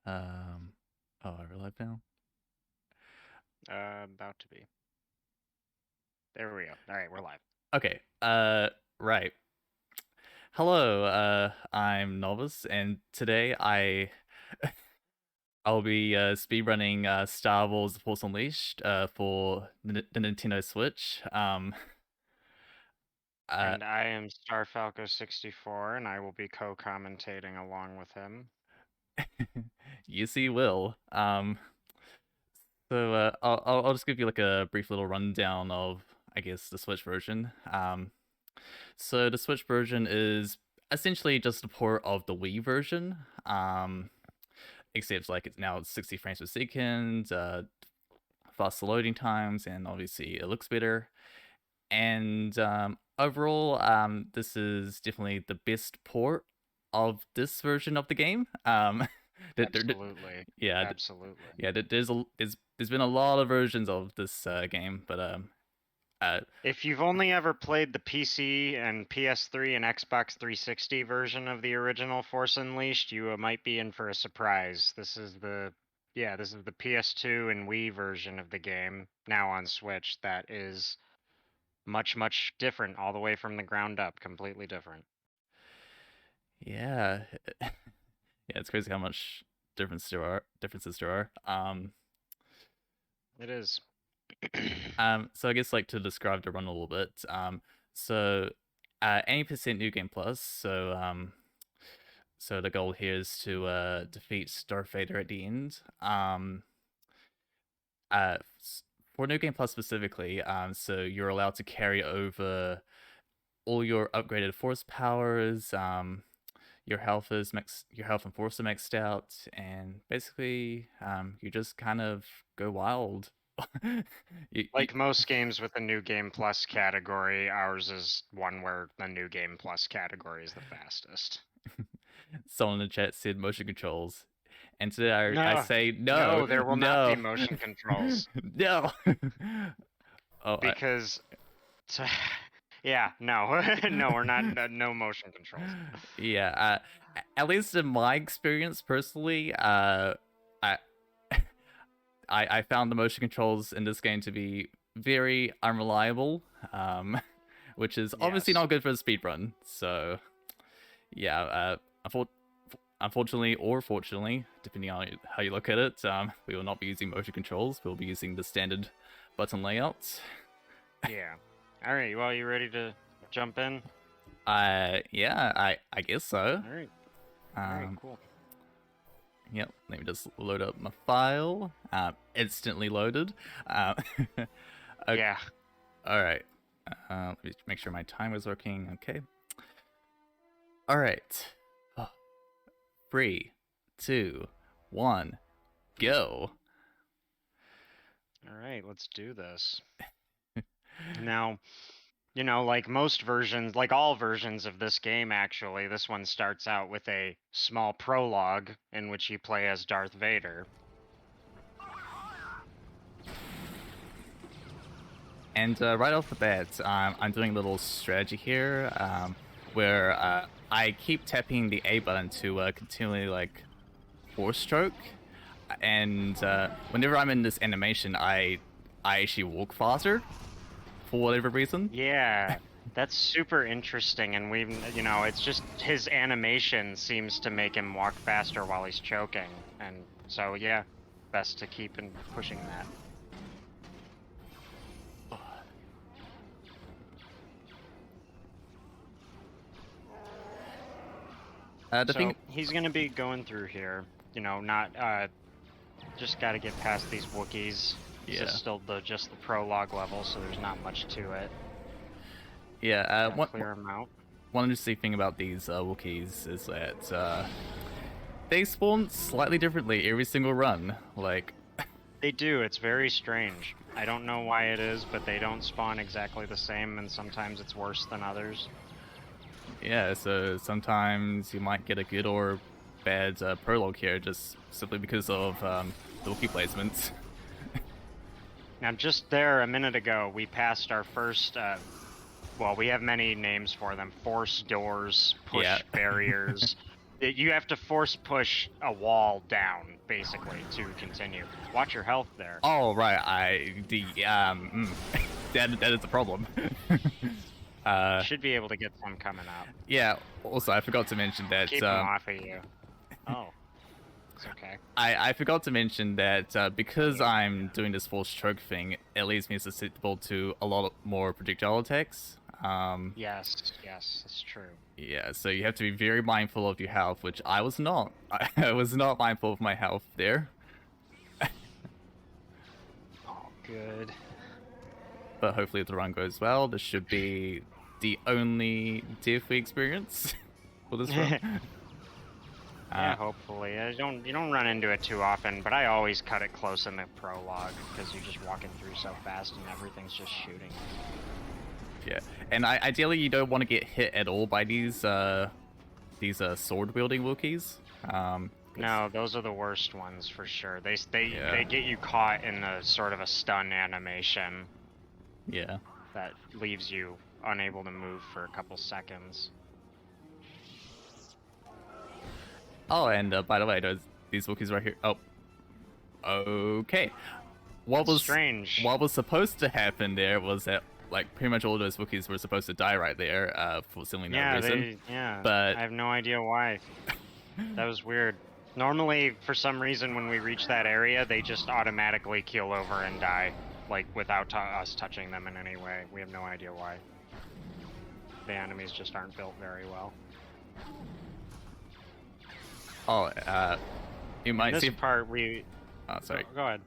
Um, oh, are we live now? About to be. There we go. All right, we're live. Okay. Right. Hello. I'm Novice, and today I'll be speedrunning Star Wars: The Force Unleashed for the Nintendo Switch. Uh, And I am Starfalco64, and I will be co-commentating along with him. you see, will. I'll just give you like a brief little rundown of, I guess, the Switch version. So the Switch version is essentially just a port of the Wii version. Except like it's now 60 frames per second, faster loading times, and obviously it looks better. And overall, this is definitely the best port of this version of the game. Absolutely. Yeah, Absolutely. yeah. There's been a lot of versions of this game, but uh, If you've only ever played the PC and PS3 and Xbox 360 version of the original Force Unleashed, you might be in for a surprise. This is the PS2 and Wii version of the game, now on Switch, that is much, much different all the way from the ground up, completely different. yeah, yeah. It's crazy how much differences there are. It is. So I guess like to describe the run a little bit. So 80% new game plus. So the goal here is to defeat Darth Vader at the end. Uh, for new game plus specifically, so you're allowed to carry over all your upgraded force powers. Your health and force are maxed out, and basically, you just kind of go wild. You, Like most games with a new game plus category, ours is one where the new game plus category is the fastest. someone in the chat said motion controls, and today I No, say no, no, there will not be no, motion controls no. Oh, because, yeah, no, no, we're not, no motion controls. yeah. At least in my experience personally, I I found the motion controls in this game to be very unreliable, which is obviously Yes. not good for a speedrun. So yeah, unfor- unfortunately or fortunately, depending on how you look at it, we will not be using motion controls. We'll be using the standard button layouts. Yeah. All right. Well, you ready to jump in? Yeah, I guess so. All right. All right. Um, Cool. yep. Let me just load up my file. Instantly loaded. Uh, okay, Yeah. all right. Let me make sure my time is working. Okay. All right. Oh, 3, 2, 1, go. All right. Let's do this. Now, like most versions, like all versions of this game, actually, this one starts out with a small prologue in which you play as Darth Vader. And right off the bat, I'm doing a little strategy here, where I keep tapping the A button to continually like force stroke, and whenever I'm in this animation, I actually walk faster for whatever reason. Yeah, that's super interesting, and it's just his animation seems to make him walk faster while he's choking, and so yeah, best to keep and pushing that. The thing, So he's gonna be going through here, not just got to get past these Wookiees. This is yeah, still just the prologue level, so there's not much to it. yeah. Gotta clear them out. One interesting thing about these Wookiees is that they spawn slightly differently every single run. Like, They do, it's very strange. I don't know why it is, but they don't spawn exactly the same, and sometimes it's worse than others. yeah, so sometimes you might get a good or bad prologue here just simply because of the Wookiee placements. Now, just there a minute ago, we passed our first, well, we have many names for them. Force doors, Yeah. push barriers. You have to force push a wall down, basically, to continue. Watch your health there. Oh right, that is the problem. Should be able to get some coming up. Yeah. Also, I forgot to mention that. Keep them off of you. Oh, it's okay. I forgot to mention that because I'm doing this force choke thing, it leaves me susceptible to a lot more projectile attacks. Yes, that's true. Yeah, so you have to be very mindful of your health, which I was not. I was not mindful of my health there. Oh, good. But hopefully if the run goes well, this should be the only death we experience for this run. Yeah, hopefully. You don't run into it too often, but I always cut it close in the prologue because you're just walking through so fast and everything's just shooting. Yeah, and ideally you don't want to get hit at all by these sword wielding Wookiees. No, those are the worst ones for sure. They get you caught in a sort of a stun animation. Yeah. That leaves you unable to move for a couple seconds. Oh, and by the way, these Wookiees right here. Oh. Okay. What was strange? What was supposed to happen there was that like pretty much all those Wookiees were supposed to die right there for simply no reason. But I have no idea why. That was weird. Normally, for some reason, when we reach that area, they just automatically keel over and die, like without us touching them in any way. We have no idea why. The enemies just aren't built very well. Oh, you might this see part we. Oh, sorry. Go ahead.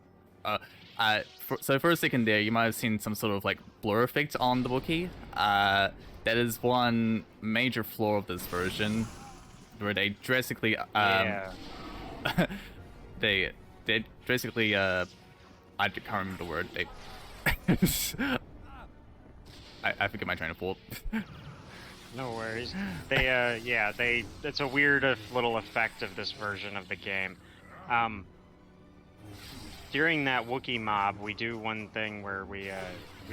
So for a second there, you might have seen some sort of like blur effect on the Wookiee. That is one major flaw of this version, where they drastically they drastically I can't remember the word. They I forget my train of thought. No worries. They it's a weird little effect of this version of the game. During that Wookiee mob, we do one thing where we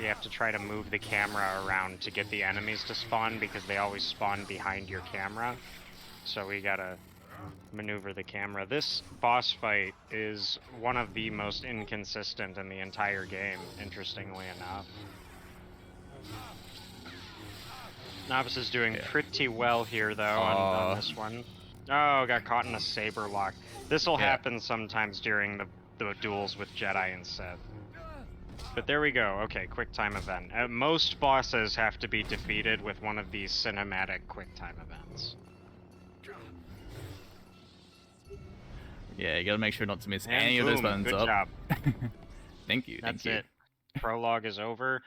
have to try to move the camera around to get the enemies to spawn because they always spawn behind your camera. So we gotta maneuver the camera. This boss fight is one of the most inconsistent in the entire game, interestingly enough. Novice is doing pretty well here, though, on this one. Oh, got caught in a saber lock. This'll happen sometimes during the duels with Jedi and Sith. But there we go. Okay, quick time event. Most bosses have to be defeated with one of these cinematic quick time events. Yeah, you gotta make sure not to miss any of those buttons good up. Job. Thank you. That's thank you. it. Prologue is over.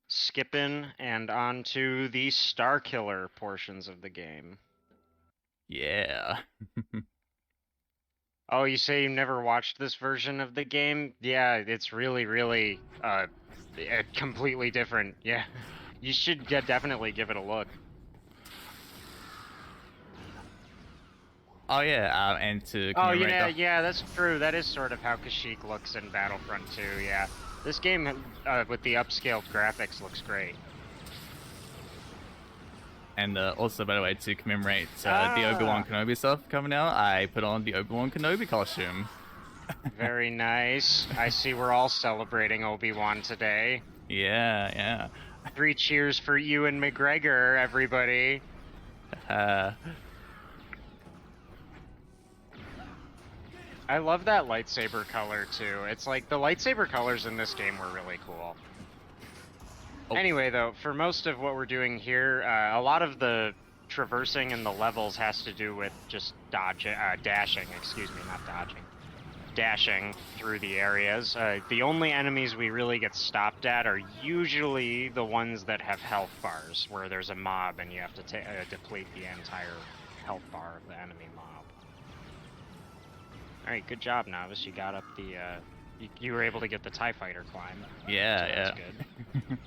Skipping and on to the Star Killer portions of the game. Yeah. Oh, you say you never watched this version of the game? Yeah, it's really, really completely different. Yeah, you should definitely give it a look. Oh yeah, and to commemorate yeah, that's true. That is sort of how Kashyyyk looks in Battlefront 2, yeah. This game, with the upscaled graphics, looks great. And also, by the way, to commemorate the Obi-Wan Kenobi stuff coming out, I put on the Obi-Wan Kenobi costume. Very nice. I see we're all celebrating Obi-Wan today. Yeah. 3 cheers for Ewan McGregor, everybody. I love that lightsaber color, too. It's like, the lightsaber colors in this game were really cool. Oh. Anyway, though, for most of what we're doing here, a lot of the traversing in the levels has to do with just dashing, excuse me, not dodging. Dashing through the areas. The only enemies we really get stopped at are usually the ones that have health bars, where there's a mob and you have to deplete the entire health bar of the enemy mob. Alright, good job, Novice. You got up the, you were able to get the TIE Fighter climb. Yeah, so yeah. That's good.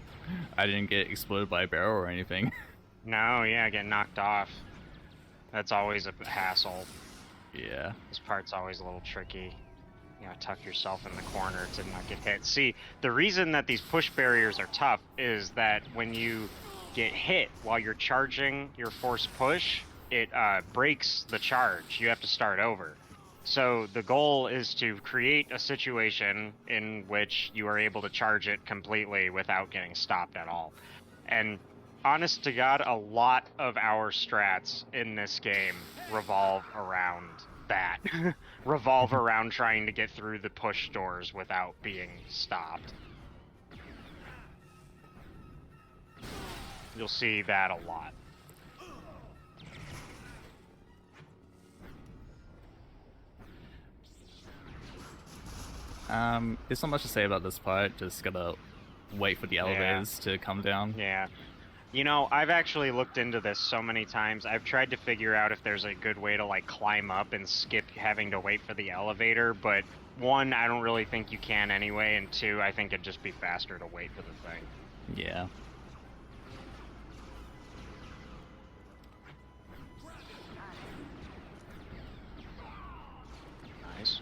I didn't get exploded by a barrel or anything. No, yeah, get knocked off. That's always a hassle. Yeah. This part's always a little tricky. You gotta tuck yourself in the corner to not get hit. See, the reason that these push barriers are tough is that when you get hit while you're charging your force push, it breaks the charge. You have to start over. So the goal is to create a situation in which you are able to charge it completely without getting stopped at all. And honest to God, a lot of our strats in this game revolve around that. Revolve around trying to get through the push doors without being stopped. You'll see that a lot. There's not much to say about this part. Just gotta wait for the elevators to come down. Yeah. You know, I've actually looked into this so many times. I've tried to figure out if there's a good way to, like, climb up and skip having to wait for the elevator, but one, I don't really think you can anyway, and two, I think it'd just be faster to wait for the thing. Yeah. Nice.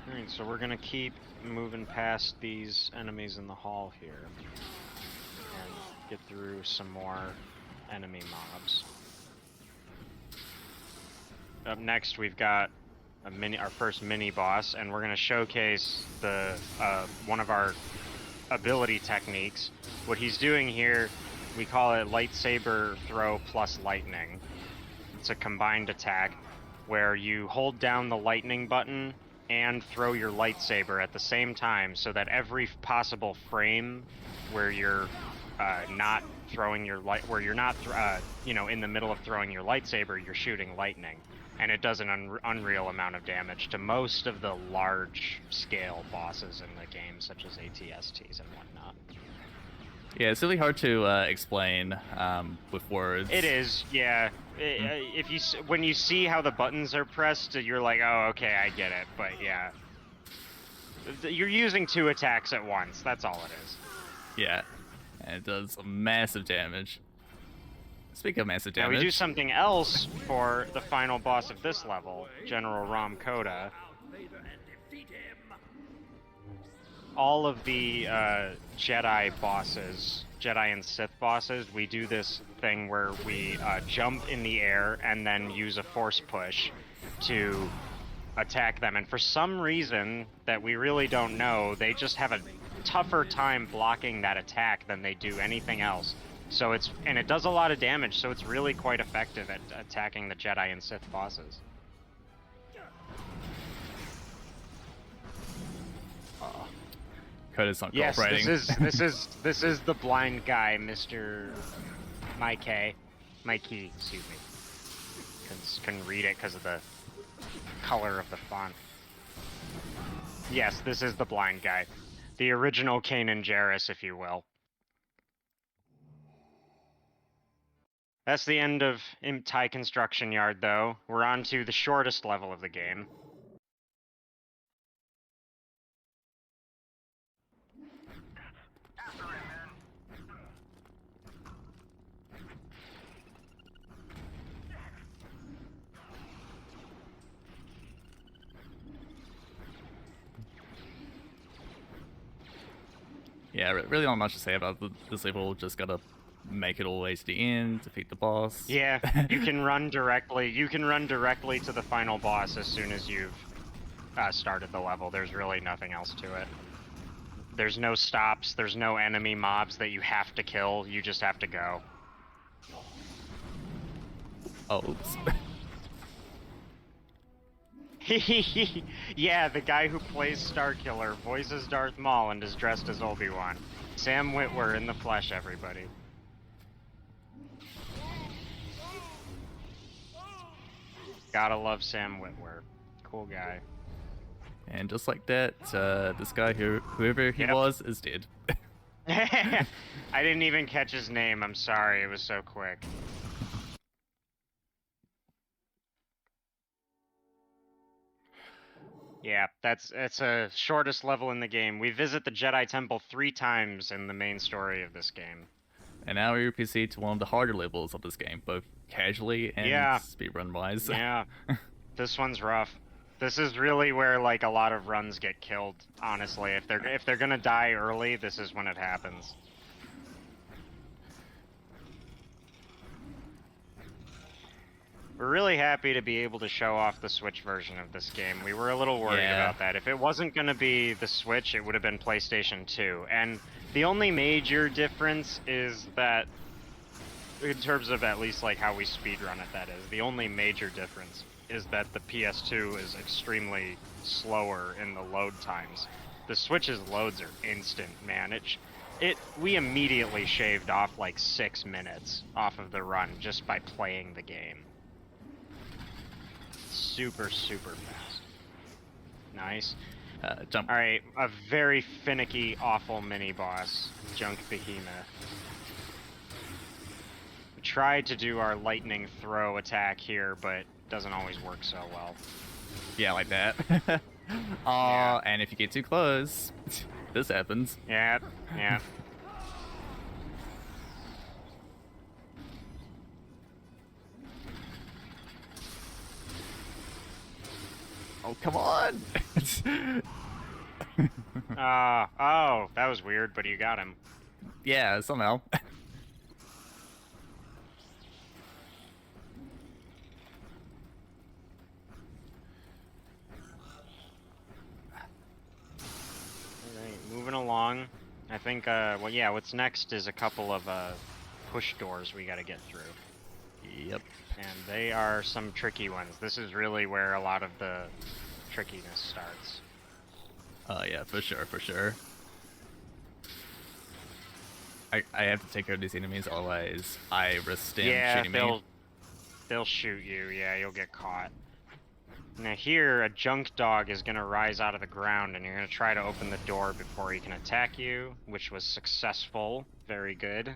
Alright, so we're gonna keep moving past these enemies in the hall here and get through some more enemy mobs. Up next, we've got our first mini boss, and we're gonna showcase the one of our ability techniques. What he's doing here, we call it lightsaber throw plus lightning. It's a combined attack where you hold down the lightning button and throw your lightsaber at the same time, so that every possible frame where you're not throwing your where you're not in the middle of throwing your lightsaber, you're shooting lightning, and it does an unreal amount of damage to most of the large scale bosses in the game, such as ATSTs and whatnot. Yeah, it's really hard to explain with words. It is, yeah. If you when you see how the buttons are pressed, you're like, oh, okay, I get it. But yeah, you're using two attacks at once. That's all it is. Yeah, and it does massive damage. Speaking of massive damage, now we do something else for the final boss of this level, General Ram Koda. All of the Jedi bosses, Jedi and Sith bosses, we do this thing where we jump in the air and then use a force push to attack them. And for some reason that we really don't know, they just have a tougher time blocking that attack than they do anything else. So and it does a lot of damage, so it's really quite effective at attacking the Jedi and Sith bosses. Koda's not Yes, cooperating. this is the blind guy, Mr. Mikey, excuse me. Couldn't read it because of the color of the font. Yes, this is the blind guy. The original Kanan Jarrus, if you will. That's the end of Thai Construction Yard, though. We're on to the shortest level of the game. Yeah, really not much to say about this level. Just gotta make it all the way to the end, defeat the boss. Yeah, you can run directly. You can run directly to the final boss as soon as you've started the level. There's really nothing else to it. There's no stops. There's no enemy mobs that you have to kill. You just have to go. Oh, oops. Yeah, the guy who plays Starkiller voices Darth Maul and is dressed as Obi-Wan. Sam Witwer in the flesh, everybody. Gotta love Sam Witwer. Cool guy. And just like that, this guy, whoever he was, is dead. I didn't even catch his name. I'm sorry. It was so quick. Yeah, it's a shortest level in the game. We visit the Jedi Temple 3 times in the main story of this game. And now we proceed to one of the harder levels of this game, both casually and speedrun-wise. Yeah, this one's rough. This is really where like a lot of runs get killed, honestly. If they're gonna die early, this is when it happens. We're really happy to be able to show off the Switch version of this game. We were a little worried about that. If it wasn't gonna be the Switch, it would have been PlayStation 2. And the only major difference is that, in terms of at least like how we speedrun it, that is, the only major difference is that the PS2 is extremely slower in the load times. The Switch's loads are instant, man. We immediately shaved off like 6 minutes off of the run just by playing the game. Super fast. Nice. Jump. Alright, a very finicky, awful mini-boss, Junk Behemoth. We tried to do our lightning throw attack here, but doesn't always work so well. Yeah, like that. Yeah. And if you get too close, this happens. Yeah. Oh, come on! Oh, that was weird, but you got him. Yeah, somehow. Alright, moving along. I think, well, yeah, what's next is a couple of, push doors we gotta get through. Yep. And they are some tricky ones. This is really where a lot of the trickiness starts. Yeah, for sure. I have to take care of these enemies, otherwise I risk them shooting me. They'll shoot you, yeah, you'll get caught. Now here, a junk dog is gonna rise out of the ground and you're gonna try to open the door before he can attack you, which was successful. Very good.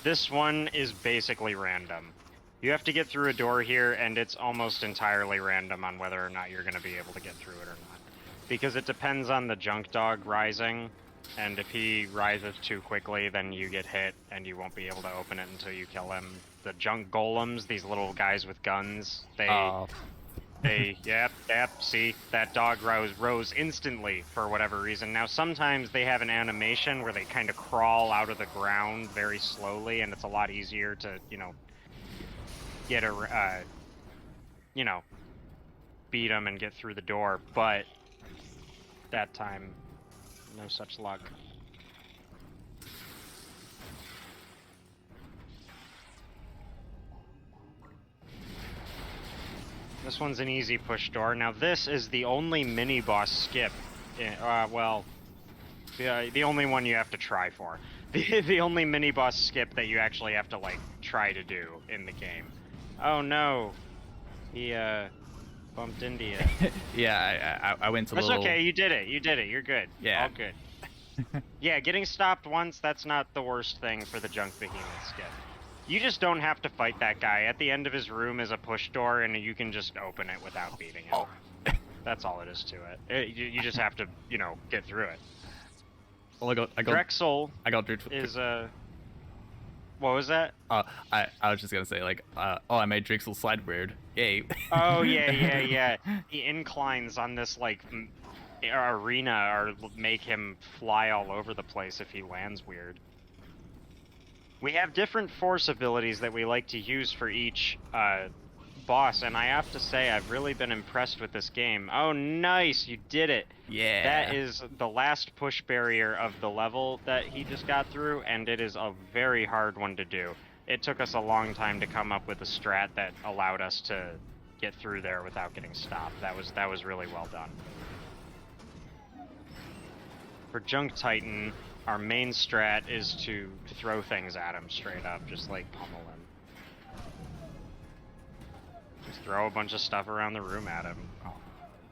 This one is basically random. You have to get through a door here, and it's almost entirely random on whether or not you're going to be able to get through it or not. Because it depends on the junk dog rising, and if he rises too quickly, then you get hit, and you won't be able to open it until you kill him. The junk golems, these little guys with guns, yep, see, that dog rose instantly for whatever reason. Now, sometimes they have an animation where they kind of crawl out of the ground very slowly, and it's a lot easier to, get beat them and get through the door, but that time, no such luck. This one's an easy push door. Now this is the only mini-boss skip. Well, the only one you have to try for. The only mini-boss skip that you actually have to, like, try to do in the game. Oh no! He, bumped into you. Yeah, I went to That's little... okay, you did it, you're good. Yeah. All good. Yeah, getting stopped once, that's not the worst thing for the Junk Behemoth skip. You just don't have to fight that guy. At the end of his room is a push door, and you can just open it without beating him. Oh. That's all it is to it. You just have to, get through it. Well, Drexel I got Drexel. is, what was that? I was just gonna say, like, I made Drexel slide weird. Yay. Oh, yeah. He inclines on this, like, arena, or make him fly all over the place if he lands weird. We have different force abilities that we like to use for each boss, and I have to say I've really been impressed with this game. Oh, nice! You did it! Yeah. That is the last push barrier of the level that he just got through, and it is a very hard one to do. It took us a long time to come up with a strat that allowed us to get through there without getting stopped. That was really well done. For Junk Titan, our main strat is to throw things at him straight up, just like pummel him. Just throw a bunch of stuff around the room at him. Oh,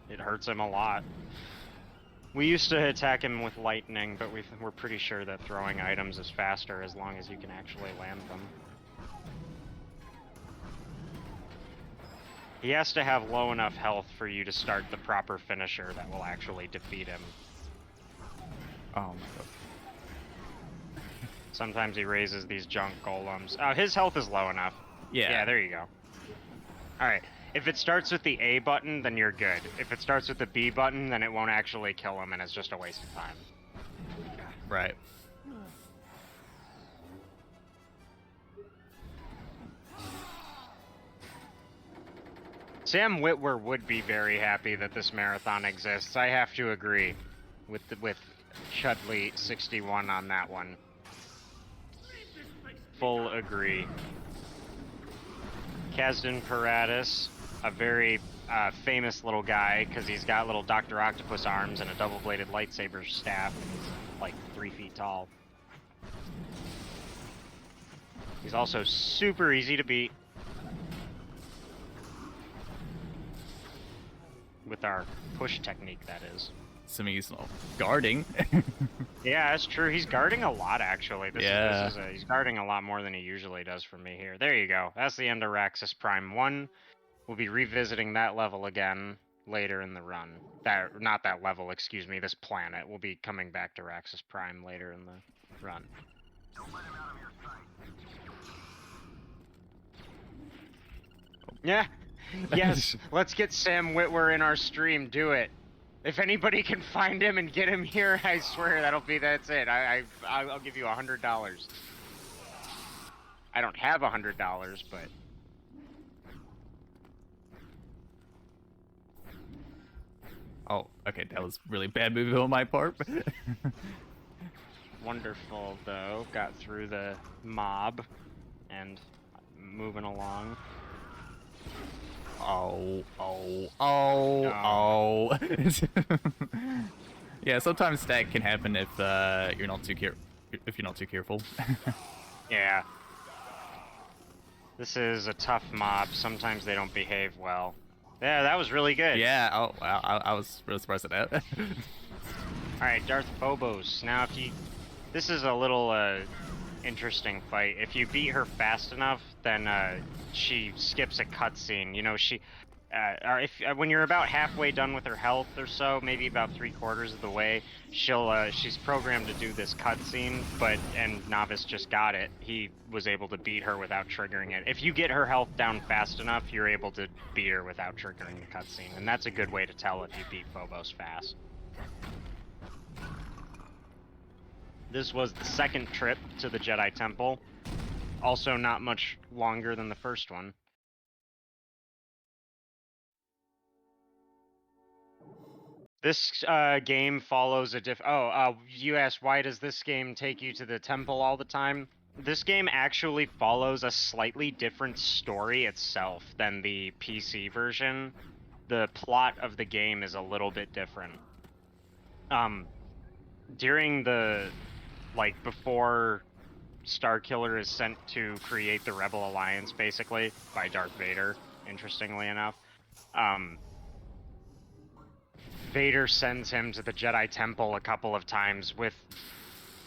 it hurts him a lot. We used to attack him with lightning, but we're pretty sure that throwing items is faster as long as you can actually land them. He has to have low enough health for you to start the proper finisher that will actually defeat him. Oh my god. Sometimes he raises these junk golems. Oh, his health is low enough. Yeah, there you go. Alright, if it starts with the A button, then you're good. If it starts with the B button, then it won't actually kill him and it's just a waste of time. Right. Sam Witwer would be very happy that this marathon exists. I have to agree with Chudley 61 on that one. Full agree. Kazdan Paratus, a very famous little guy because he's got little Dr. Octopus arms and a double-bladed lightsaber staff. He's like 3 feet tall. He's also super easy to beat with our push technique, that is. Some he's guarding. Yeah, that's true. He's guarding a lot, actually. Yeah. He's guarding a lot more than he usually does for me here. There you go. That's the end of Raxus Prime 1. We'll be revisiting that level again later in the run. Not that level, excuse me, this planet. We'll be coming back to Raxus Prime later in the run. Yeah. Yes, let's get Sam Witwer in our stream. Do it. If anybody can find him and get him here, I swear that's it. I'll give you $100. I don't have $100, but Oh, okay, that was really bad move on my part. wonderful though. Got through the mob and moving along. Oh. No. Yeah, sometimes that can happen if you're not too careful. Yeah. This is a tough mob. Sometimes they don't behave well. Yeah, that was really good. Yeah. Oh wow, I was really surprised at that. All right, Darth Phobos. Now, this is a little interesting fight. If you beat her fast enough, then she skips a cutscene. You know, when you're about halfway done with her health or so, maybe about 3/4 of the way, she's programmed to do this cutscene. And Novice just got it. He was able to beat her without triggering it. If you get her health down fast enough, you're able to beat her without triggering the cutscene, and that's a good way to tell if you beat Phobos fast. This was the second trip to the Jedi Temple. Also not much longer than the first one. This game follows a you asked why does this game take you to the temple all the time? This game actually follows a slightly different story itself than the PC version. The plot of the game is a little bit different. During before Starkiller is sent to create the Rebel Alliance, basically, by Darth Vader, interestingly enough. Vader sends him to the Jedi Temple a couple of times with,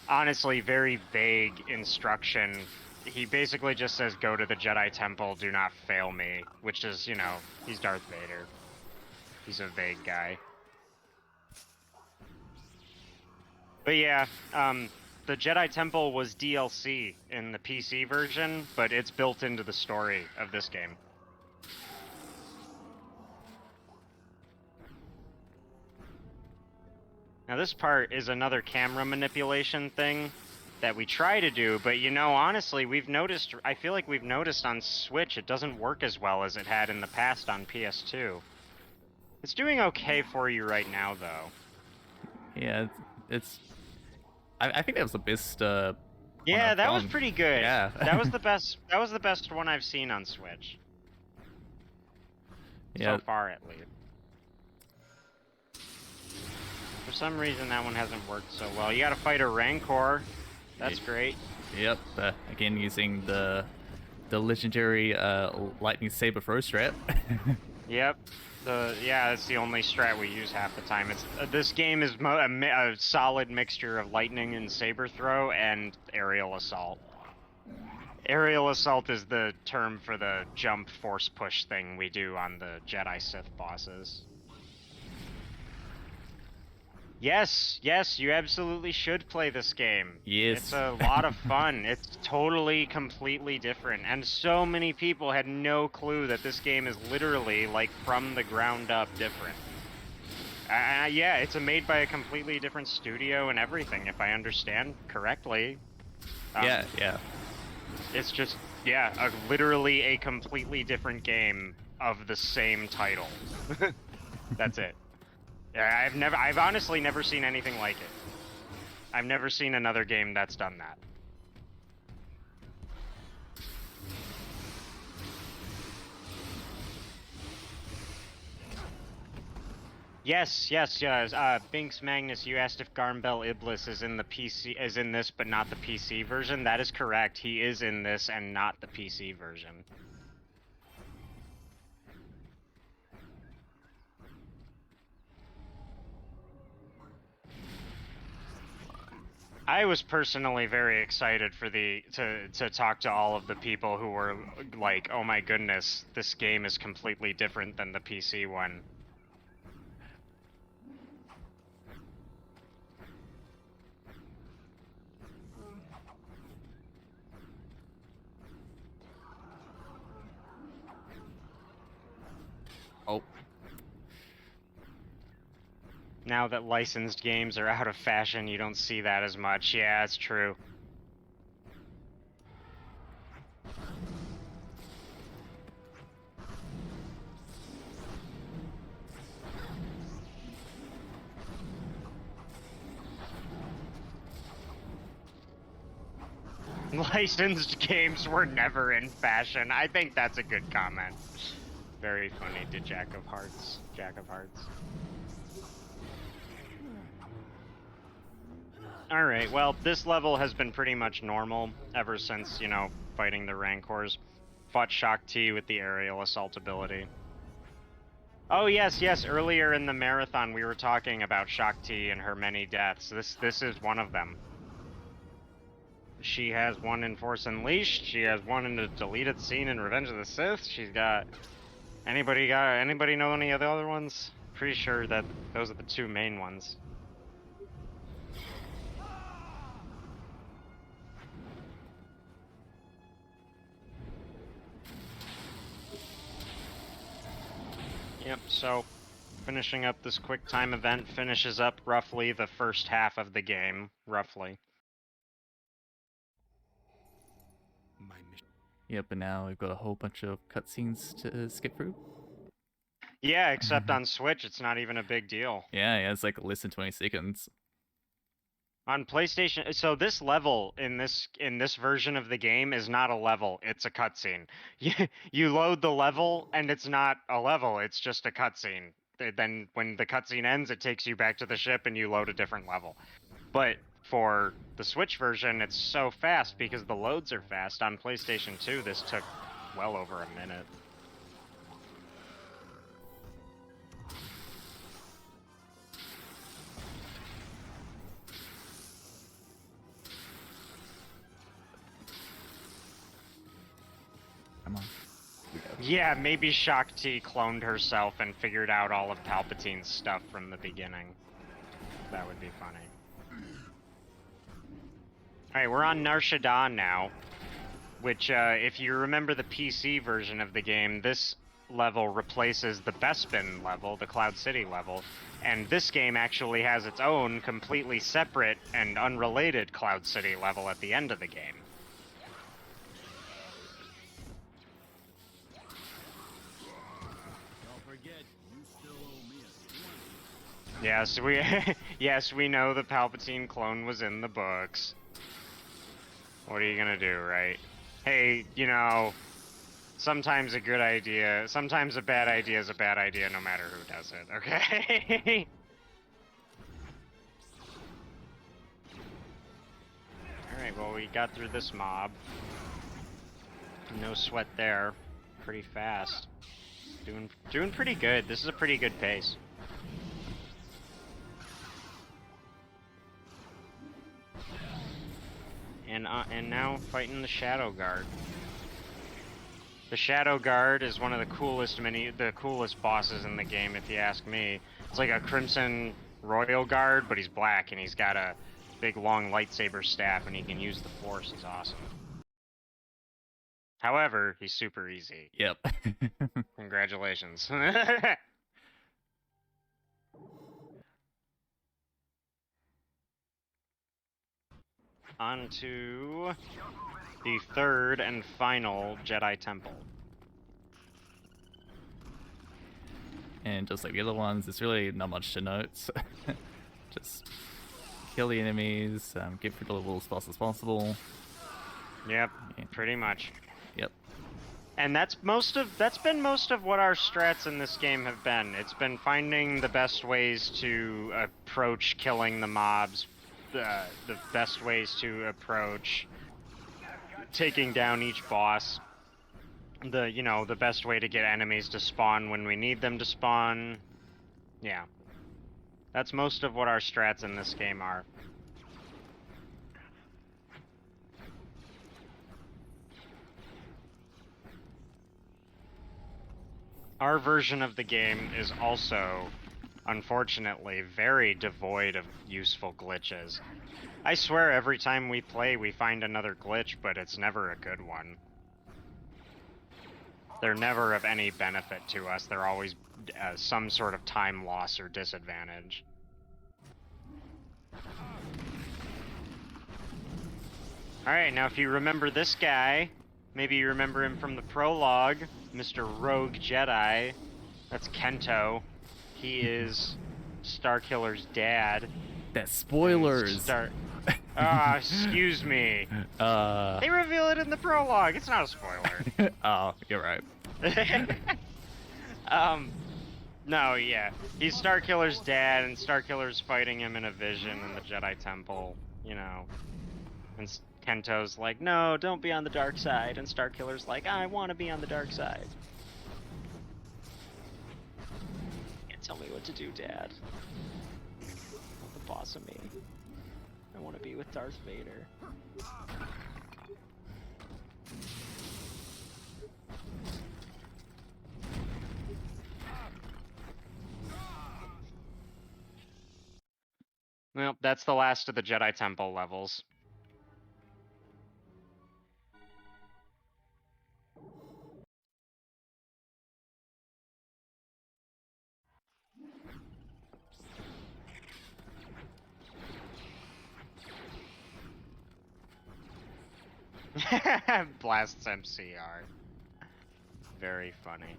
honestly, very vague instruction. He basically just says, go to the Jedi Temple, do not fail me, which is, you know, he's Darth Vader. He's a vague guy. But yeah, the Jedi Temple was DLC in the PC version, but it's built into the story of this game. Now this part is another camera manipulation thing that we try to do, but you know, honestly, I feel like we've noticed on Switch it doesn't work as well as it had in the past on PS2. It's doing okay for you right now, though. Yeah, I think that was the best. Yeah, that was pretty good. Yeah, that was the best. That was the best one I've seen on Switch. Yeah. So far, at least. For some reason, that one hasn't worked so well. You gotta fight a Rancor. That's great. Yep. Again, using the legendary lightning saber throw strat. Yep. That's the only strat we use half the time. This game is a solid mixture of lightning and saber throw and aerial assault. Aerial assault is the term for the jump force push thing we do on the Jedi Sith bosses. Yes, yes, you absolutely should play this game. Yes. It's a lot of fun. It's totally, completely different. And so many people had no clue that this game is literally, like, from the ground up different. Yeah, it's made by a completely different studio and everything, if I understand correctly. Yeah, yeah. It's just, yeah, literally a completely different game of the same title. That's it. Yeah, I've honestly never seen anything like it. I've never seen another game that's done that. Yes, yes, yes. Binks Magnus, you asked if Garmbel Iblis is in the PC, is in this, but not the PC version. That is correct. He is in this and not the PC version. I was personally very excited for to talk to all of the people who were like, "Oh my goodness, this game is completely different than the PC one." Oh. Now that licensed games are out of fashion, you don't see that as much. Yeah, it's true. Licensed games were never in fashion. I think that's a good comment. Very funny to Jack of Hearts. Jack of Hearts. Alright, well, this level has been pretty much normal ever since, you know, fighting the Rancors. Fought Shock T with the aerial assault ability. Oh yes, yes, earlier in the marathon we were talking about Shock T and her many deaths. This is one of them. She has one in Force Unleashed, she has one in the deleted scene in Revenge of the Sith, she's got... Anybody know any of the other ones? Pretty sure that those are the two main ones. Yep, so finishing up this quick time event finishes up roughly the first half of the game, roughly. Yep, and now we've got a whole bunch of cutscenes to skip through. Yeah, except on Switch, it's not even a big deal. Yeah, it's like less than 20 seconds. On PlayStation, so this level in this version of the game is not a level, it's a cutscene. You load the level and it's not a level, it's just a cutscene. Then when the cutscene ends, it takes you back to the ship and you load a different level. But for the Switch version, it's so fast because the loads are fast. On PlayStation 2, this took well over a minute. Come on. Yeah, maybe Shock T cloned herself and figured out all of Palpatine's stuff from the beginning. That would be funny. Alright, we're on Nar Shaddaa now, which, if you remember the PC version of the game, this level replaces the Bespin level, the Cloud City level, and this game actually has its own completely separate and unrelated Cloud City level at the end of the game. Yes, yes, we know the Palpatine clone was in the books. What are you gonna do, right? Hey, you know, sometimes a good idea, sometimes a bad idea is a bad idea no matter who does it, okay? Alright, well, we got through this mob. No sweat there. Pretty fast. Doing pretty good. This is a pretty good pace. And now fighting the Shadow Guard. The Shadow Guard is one of the coolest bosses in the game, if you ask me. It's like a crimson Royal Guard, but he's black and he's got a big long lightsaber staff and he can use the Force. He's awesome. However, he's super easy. Yep. Congratulations. On to the third and final Jedi Temple. And just like the other ones, it's really not much to note. Just kill the enemies, get through the levels as fast as possible. Yep, Yeah. pretty much. Yep. And that's been most of what our strats in this game have been. It's been finding the best ways to approach killing the mobs, the best ways to approach taking down each boss. The best way to get enemies to spawn when we need them to spawn. Yeah. That's most of what our strats in this game are. Our version of the game is also, unfortunately, very devoid of useful glitches. I swear every time we play we find another glitch, but it's never a good one. They're never of any benefit to us. They're always some sort of time loss or disadvantage. Alright, now if you remember this guy, maybe you remember him from the prologue, Mr. Rogue Jedi. That's Kento. He is Starkiller's dad. That's spoilers. Excuse me. Uh. They reveal it in the prologue. It's not a spoiler. Oh, you're right. No, yeah. He's Starkiller's dad, and Starkiller's fighting him in a vision in the Jedi Temple, you know. And Kento's like, no, don't be on the dark side. And Starkiller's like, I want to be on the dark side. Can't tell me what to do, Dad. The boss of me. I want to be with Darth Vader. Well, that's the last of the Jedi Temple levels. Blasts MCR. Very funny.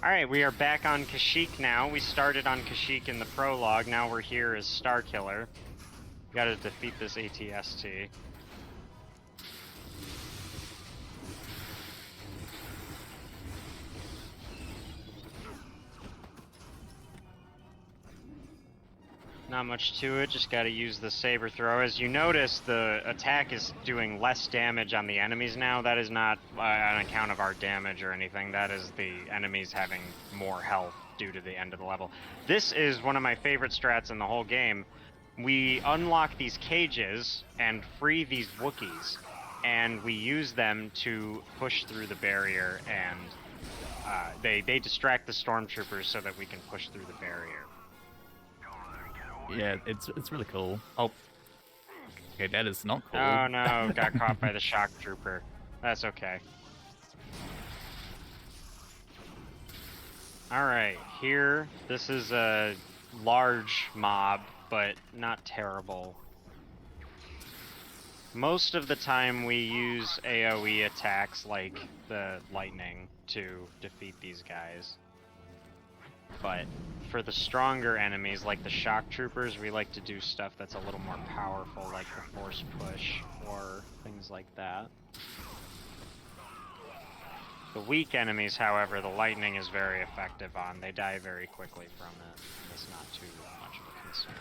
Alright, we are back on Kashyyyk now. We started on Kashyyyk in the prologue, now we're here as Starkiller. We gotta defeat this ATST. Not much to it, just gotta use the saber throw. As you notice, the attack is doing less damage on the enemies now. That is not on account of our damage or anything. That is the enemies having more health due to the end of the level. This is one of my favorite strats in the whole game. We unlock these cages and free these Wookiees, and we use them to push through the barrier, and they distract the stormtroopers so that we can push through the barrier. Yeah, it's really cool. Oh. Okay, that is not cool. Oh no, got caught by the shock trooper. That's okay. Alright, here, this is a large mob, but not terrible. Most of the time we use AoE attacks like the lightning to defeat these guys. But for the stronger enemies, like the shock troopers, we like to do stuff that's a little more powerful, like the force push or things like that. The weak enemies, however, the lightning is very effective on. They die very quickly from it, and it's not too much of a concern.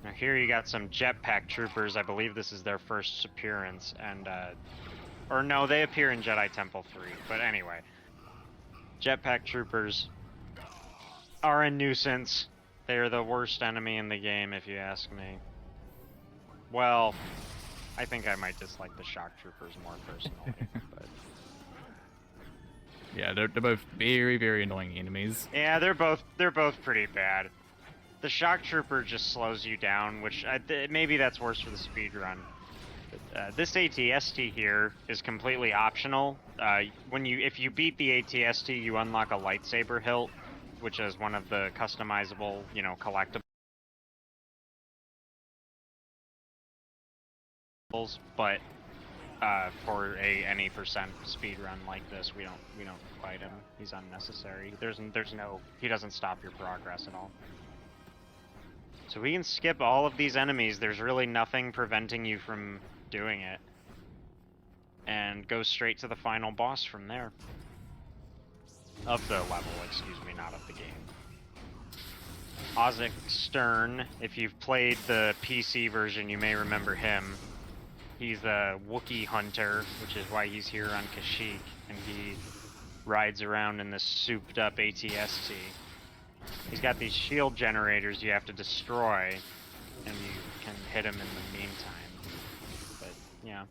Now here you got some jetpack troopers. I believe this is their first appearance, and or no, they appear in Jedi Temple 3, but anyway. Jetpack troopers are a nuisance. They are the worst enemy in the game, if you ask me. Well, I think I might dislike the shock troopers more personally, but Yeah, they're both very, very annoying enemies. yeah, they're both pretty bad. The shock trooper just slows you down, which maybe that's worse for the speed run. This ATST here is completely optional. If you beat the ATST, you unlock a lightsaber hilt, which is one of the customizable, collectibles. But for any percent speed run like this, we don't fight him. He's unnecessary. He doesn't stop your progress at all. So we can skip all of these enemies. There's really nothing preventing you from doing it. And go straight to the final boss from there. Of the level, excuse me, not of the game. Ozzik Stern, if you've played the PC version, you may remember him. He's a Wookiee hunter, which is why he's here on Kashyyyk, and he rides around in this souped-up ATST. He's got these shield generators you have to destroy, and you can hit him in the meantime. But, yeah,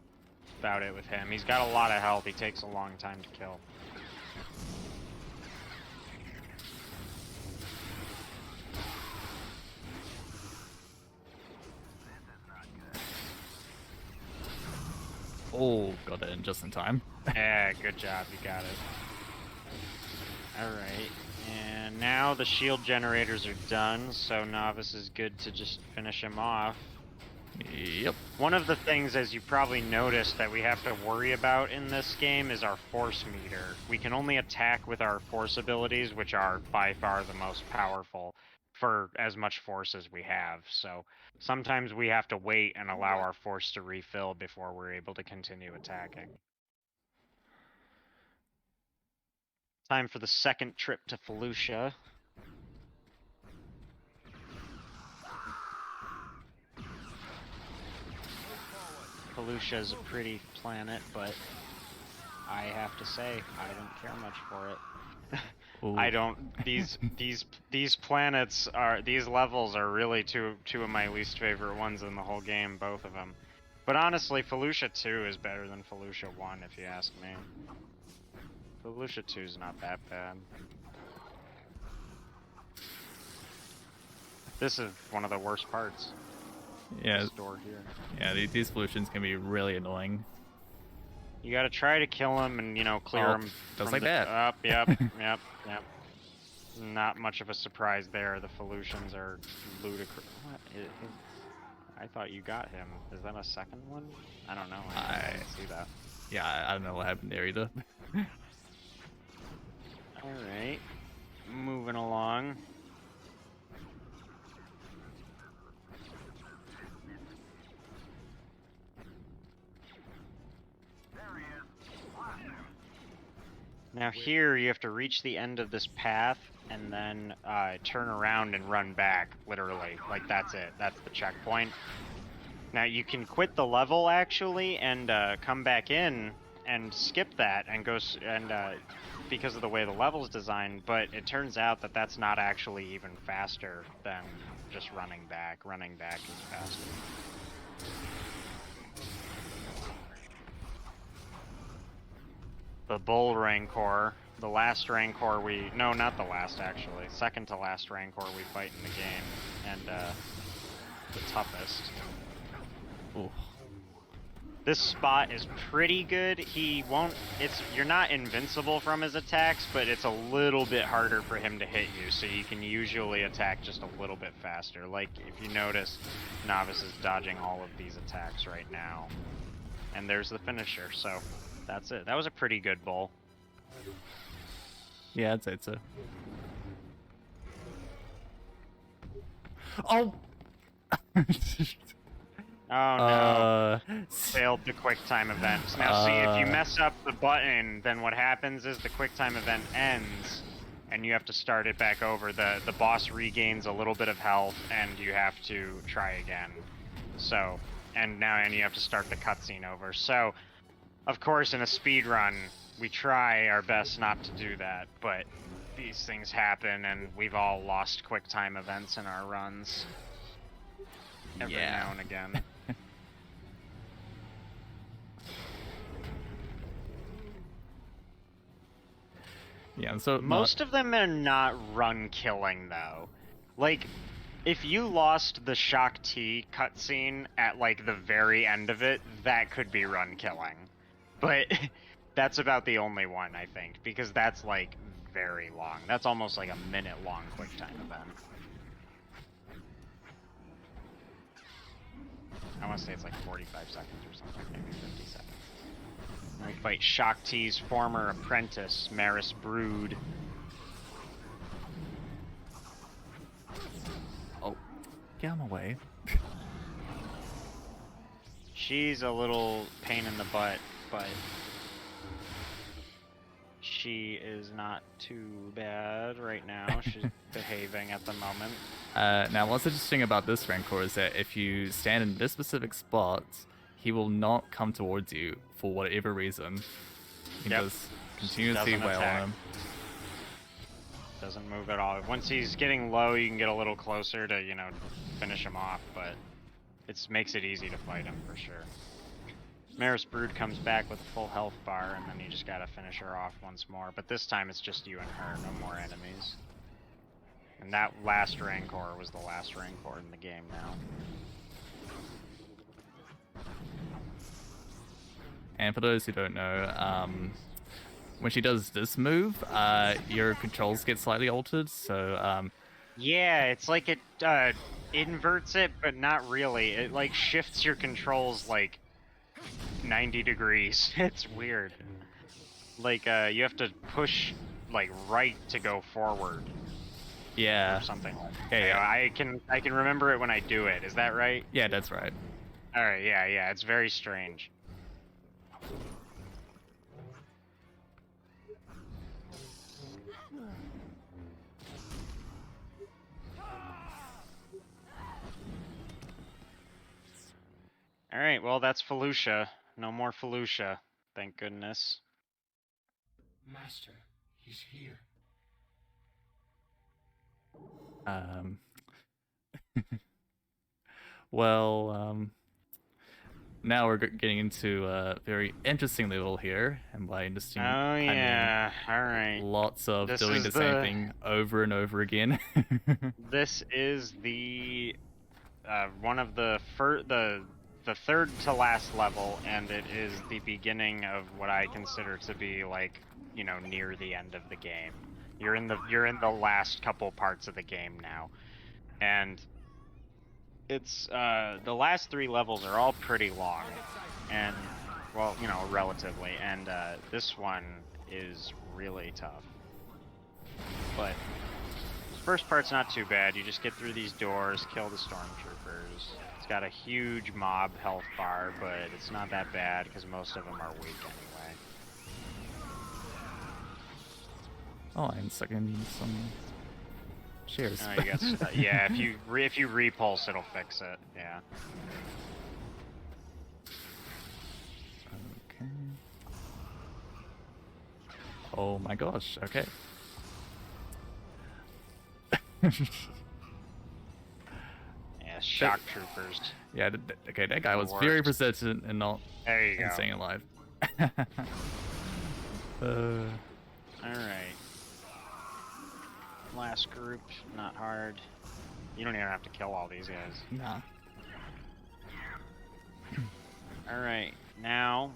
that's about it with him. He's got a lot of health. He takes a long time to kill. Oh, got it in just in time. Yeah, good job. You got it. Alright, and now the shield generators are done, so Novice is good to just finish him off. Yep. One of the things, as you probably noticed, that we have to worry about in this game is our force meter. We can only attack with our force abilities, which are by far the most powerful for as much force as we have. So sometimes we have to wait and allow our force to refill before we're able to continue attacking. Time for the second trip to Felucia. Felucia is a pretty planet, but I have to say, I don't care much for it. I don't. These planets are, these levels are really two of my least favorite ones in the whole game, both of them. But honestly, Felucia 2 is better than Felucia 1, if you ask me. Felucia 2 is not that bad. This is one of the worst parts. Yeah. This door here. Yeah, these solutions can be really annoying. You gotta try to kill him and, clear him. Just like that. Up, yep, yep. Not much of a surprise there. The Felucians are ludicrous. What? I thought you got him. Is that a second one? I don't know. I didn't see that. Yeah, I don't know what happened there either. Alright. Moving along. Now here you have to reach the end of this path and then turn around and run back, literally. Like, that's it. That's the checkpoint. Now you can quit the level actually and come back in and skip that and go because of the way the level's designed, but it turns out that that's not actually even faster than just running back. Running back is faster. The Bull Rancor, the last Rancor no, not the last actually, second to last Rancor we fight in the game, and the toughest. Ooh. This spot is pretty good. You're not invincible from his attacks, but it's a little bit harder for him to hit you, so you can usually attack just a little bit faster. Like, if you notice, Novice is dodging all of these attacks right now. And there's the finisher, so that's it. That was a pretty good bowl. Yeah, I'd say so. Oh! Oh no. Failed the QuickTime event. Now see, if you mess up the button, then what happens is the QuickTime event ends, and you have to start it back over. The boss regains a little bit of health, and you have to try again. So, and you have to start the cutscene over. So, of course, in a speed run, we try our best not to do that, but these things happen, and we've all lost QuickTime events in our runs every now and again. Yeah, so Most of them are not run killing though. Like, if you lost the Shock T cutscene at like the very end of it, that could be run killing. But that's about the only one, I think, because that's like very long. That's almost like a minute long quick time event. I want to say it's like 45 seconds or something, maybe 50 seconds. And we fight Shock T's former apprentice, Maris Brood. Oh, get out of my way. She's a little pain in the butt, but she is not too bad right now. She's behaving at the moment. Now, what's interesting about this Rancor is that if you stand in this specific spot, he will not come towards you for whatever reason. He does continuously wail on him. Doesn't move at all. Once he's getting low, you can get a little closer to, you know, finish him off, but it makes it easy to fight him for sure. Maris Brood comes back with a full health bar, and then you just gotta finish her off once more. But this time it's just you and her, no more enemies. And that last Rancor was the last Rancor in the game now. And for those who don't know, when she does this move, your controls get slightly altered. So yeah, it's like it inverts it, but not really. It like shifts your controls like 90 degrees. It's weird. Like you have to push like right to go forward. yeah, Or something like that. yeah, yeah. I can remember it when I do it. Is that right? Yeah, that's right. All right, yeah. It's very strange. All right, well, that's Felucia. No more Felucia. Thank goodness. Master, he's here. Well, now we're getting into a very interesting level here, and by interesting, Oh yeah, all right. Lots of doing the same thing over and over again. This is the one of the third to last level, and it is the beginning of what I consider to be like, you know, near the end of the game. You're in the last couple parts of the game now, and it's the last 3 levels are all pretty long, and well, you know, relatively, and this one is really tough. But the first part's not too bad. You just get through these doors, kill the stormtroopers. It's got a huge mob health bar, but it's not that bad because most of them are weak anyway. Oh, I'm stuck in some shares. Oh, you got yeah, if you repulse, it'll fix it. Yeah. Okay. Oh my gosh. Okay. Yeah, shock troopers. Yeah. Okay, that guy was very persistent and not There you go. staying alive. Alright. Last group, not hard. You don't even have to kill all these guys. Nah. Alright, now,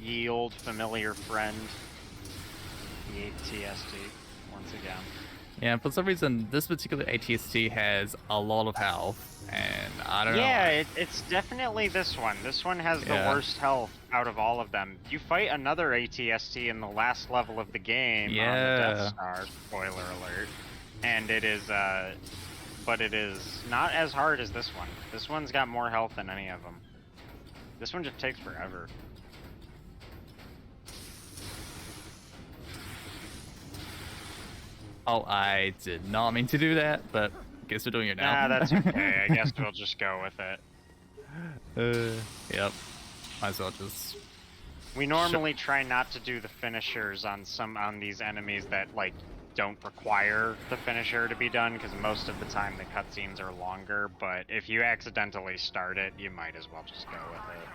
ye old familiar friend, the ATST, once again. Yeah, for some reason, this particular ATST has a lot of health, and I don't know. Yeah, it's definitely this one. This one has the worst health out of all of them. You fight another ATST in the last level of the game on the Death Star, spoiler alert, and it is, but it is not as hard as this one. This one's got more health than any of them. This one just takes forever. Oh, I did not mean to do that, but I guess we're doing it now. Nah, that's okay. I guess we'll just go with it. Yep. Might as well just... We normally try not to do the finishers on these enemies that, like, don't require the finisher to be done, because most of the time the cutscenes are longer, but if you accidentally start it, you might as well just go with it.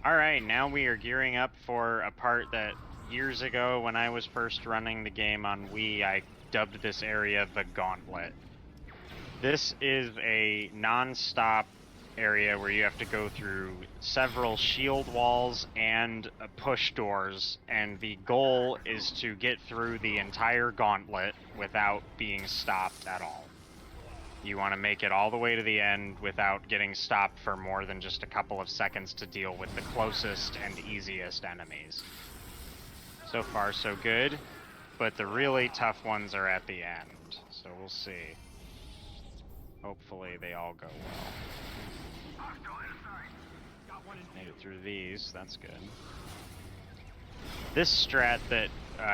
Alright, now we are gearing up for a part that years ago when I was first running the game on Wii, I dubbed this area the Gauntlet. This is a non-stop area where you have to go through several shield walls and push doors, and the goal is to get through the entire gauntlet without being stopped at all. You want to make it all the way to the end without getting stopped for more than just a couple of seconds to deal with the closest and easiest enemies. So far, so good, but the really tough ones are at the end, so we'll see. Hopefully they all go well. Made it through these, that's good. This strat that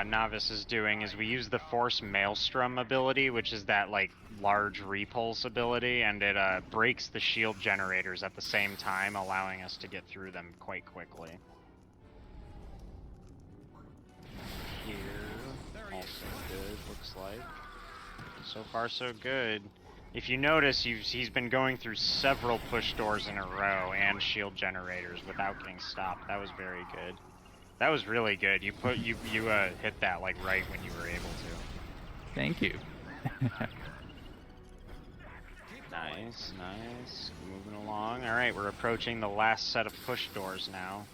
Novice is doing is we use the Force Maelstrom ability, which is that like large repulse ability, and it breaks the shield generators at the same time, allowing us to get through them quite quickly. Here, also good, looks like. So far, so good. If you notice, he's been going through several push doors in a row and shield generators without getting stopped. That was very good. That was really good. You hit that like right when you were able to. Thank you. Nice, nice. Moving along. All right, we're approaching the last set of push doors now,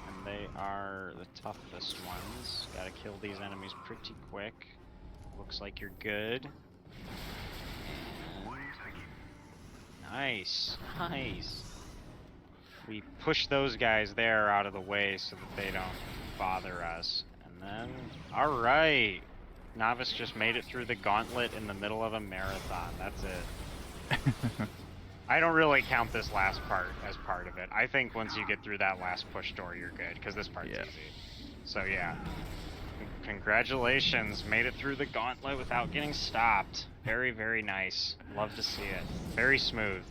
and they are the toughest ones. Gotta kill these enemies pretty quick. Looks like you're good. Nice, nice. We push those guys there out of the way so that they don't bother us. And then, alright. Novice just made it through the gauntlet in the middle of a marathon. That's it. I don't really count this last part as part of it. I think once you get through that last push door, you're good, because this part's easy. So yeah. Congratulations, made it through the gauntlet without getting stopped. Very, very nice. Love to see it. Very smooth.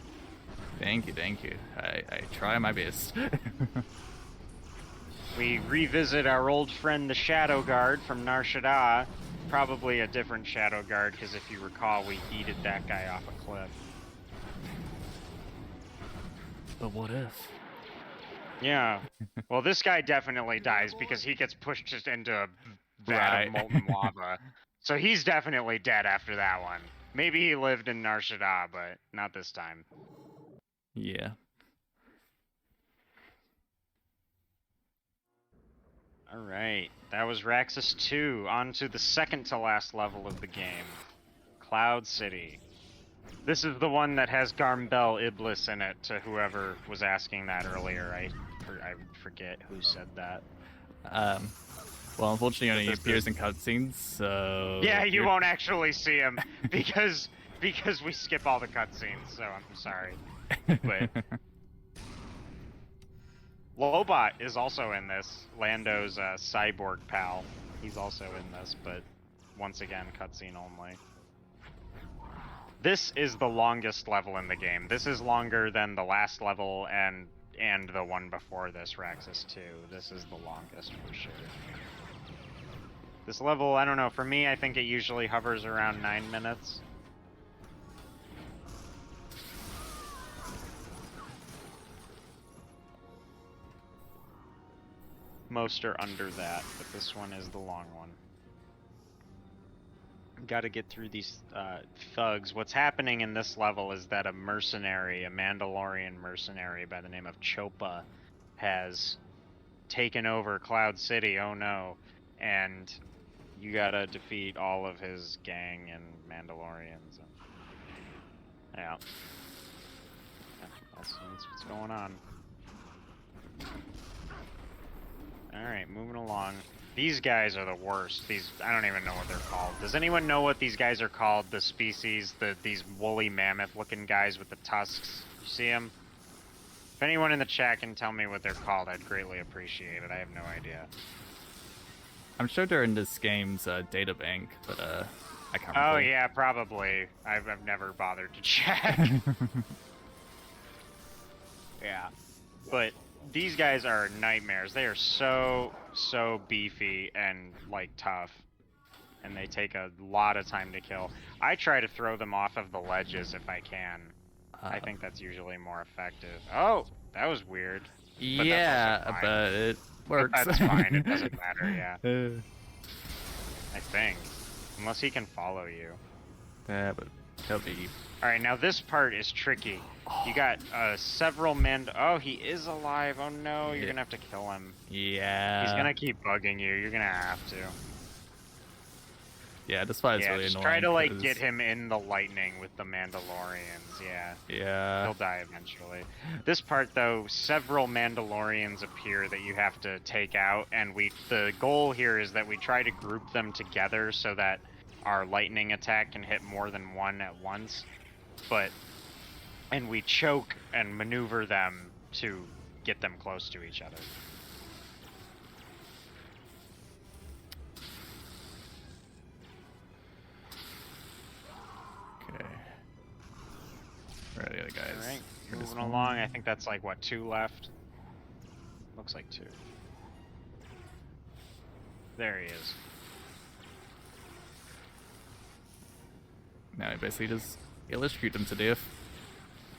Thank you, thank you. I try my best. We revisit our old friend the Shadow Guard from Nar Shaddaa. Probably a different Shadow Guard, because if you recall, we yeeted that guy off a cliff. But what if? Yeah. Well, this guy definitely dies because he gets pushed just into a vat of molten lava. So he's definitely dead after that one. Maybe he lived in Nar Shaddaa, but not this time. Yeah. Alright, that was Raxus 2. On to the second to last level of the game. Cloud City. This is the one that has Garmbel Iblis in it, to whoever was asking that earlier. I forget who said that. Well, unfortunately, only appears in cutscenes, so... Yeah, you won't actually see him, because we skip all the cutscenes, so I'm sorry. But... Lobot is also in this, Lando's cyborg pal. He's also in this, but once again, cutscene only. This is the longest level in the game. This is longer than the last level and the one before this, Raxus 2. This is the longest for sure. This level, I don't know, for me, I think it usually hovers around 9 minutes. Most are under that, but this one is the long one. Gotta get through these thugs. What's happening in this level is that a mercenary, a Mandalorian mercenary by the name of Chopa, has taken over Cloud City, oh no, and you gotta defeat all of his gang and Mandalorians. And... yeah. That's what's going on. Alright, moving along. These guys are the worst. I don't even know what they're called. Does anyone know what these guys are called? The species, these woolly mammoth-looking guys with the tusks. You see them? If anyone in the chat can tell me what they're called, I'd greatly appreciate it. I have no idea. I'm sure they're in this game's data bank, but I can't remember. Oh yeah, probably. I've never bothered to check. Yeah, but these guys are nightmares. They are so beefy and like tough, and they take a lot of time to kill. I try to throw them off of the ledges if I can. I think that's usually more effective. Oh, that was weird. Yeah, fine. but it But works. that's fine. It doesn't matter. Yeah, Uh, I think, unless he can follow you. yeah, but he'll be. All right, now this part is tricky. You got several men. Oh, he is alive. Oh no, you're Yeah. gonna have to kill him. Yeah. He's gonna keep bugging you. You're gonna have to. Yeah, this fight is Yeah, really just annoying. try to like 'cause- get him in the lightning with the Mandalorians. Yeah, Yeah. he'll die eventually. This part though, several Mandalorians appear that you have to take out, and the goal here is that we try to group them together so that our lightning attack can hit more than one at once. And we choke and maneuver them to get them close to each other. Okay. Ready, guys. All right, For this moving along. I think that's like what, 2 left. Looks like 2. There he is. Now you basically just electrocute them to death.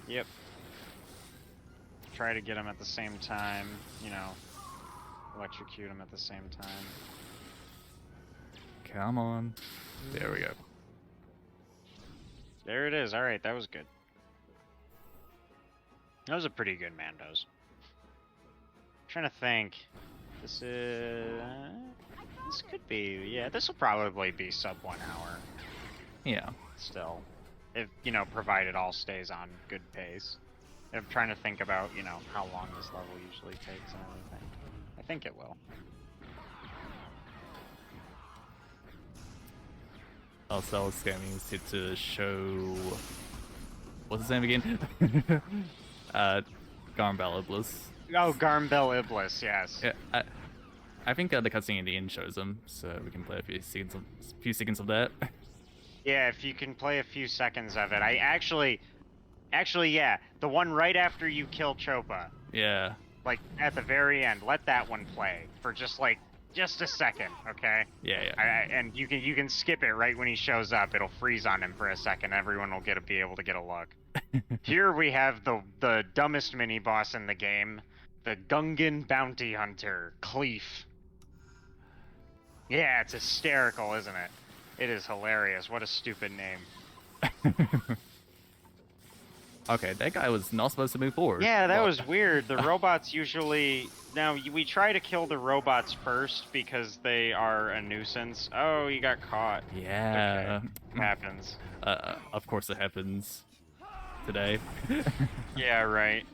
Yep. Try to get him at the same time, you know, electrocute him at the same time. Come on. There we go. There it is. All right, that was good. That was a pretty good Mandos. Trying to think. This could be, yeah, this will probably be sub 1 hour Yeah. still. If, you know, provided all stays on good pace. I'm trying to think about, you know, how long this level usually takes and everything. I think it will. Also, I was scamming to show. What's his name again? Garmbel Iblis. Oh, Garmbel Iblis, yes. Yeah, I think the cutscene in the end shows him, so we can play a few seconds of that. Yeah, if you can play a few seconds of it. I actually, yeah, the one right after you kill Chopa, Yeah. like at the very end, let that one play for just a second, okay? Yeah. And you can skip it right when he shows up. It'll freeze on him for a second. Everyone will be able to get a look. Here we have the dumbest mini boss in the game, the Gungan bounty hunter, Cleef. Yeah, it's hysterical, isn't it? It is hilarious. What a stupid name. Okay, that guy was not supposed to move forward. Yeah, that Well, was weird. The robots usually... Now, we try to kill the robots first because they are a nuisance. Oh, you got caught. Yeah. Okay. Happens. Of course it happens today. Yeah, right.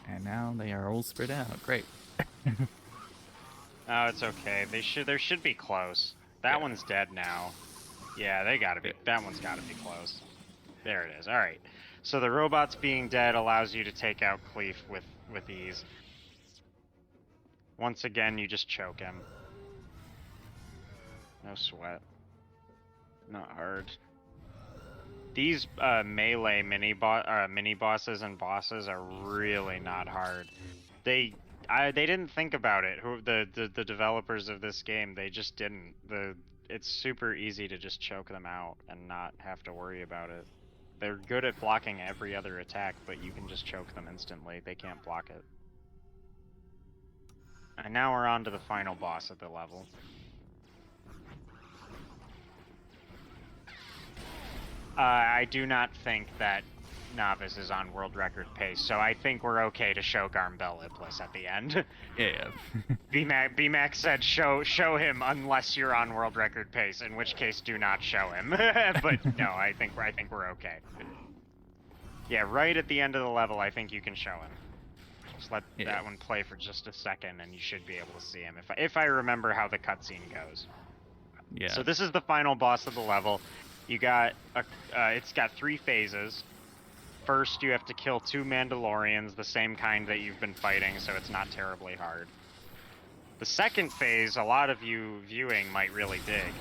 And now they are all spread out. Great. Oh, it's okay. They should be close. That Yeah. one's dead now. Yeah, they gotta be. Yeah. That one's gotta be close. There it is. All right. So the robots being dead allows you to take out Cleef with ease. Once again, you just choke him. No sweat. Not hard. These melee mini bosses and bosses are really not hard. They didn't think about it. The developers of this game, they just didn't. It's super easy to just choke them out and not have to worry about it. They're good at blocking every other attack, but you can just choke them instantly. They can't block it. And now we're on to the final boss of the level. I do not think that Novice is on world record pace, so I think we're okay to show Garmbel Iblis at the end. Yeah. BMAC said show him unless you're on world record pace, in which case do not show him. But no, I think we're okay. Yeah, right at the end of the level, I think you can show him. Just let that one play for just a second, and you should be able to see him if I remember how the cutscene goes. Yeah. So this is the final boss of the level. You got it's got 3 phases. First, you have to kill 2 Mandalorians, the same kind that you've been fighting, so it's not terribly hard. The second phase, a lot of you viewing might really dig.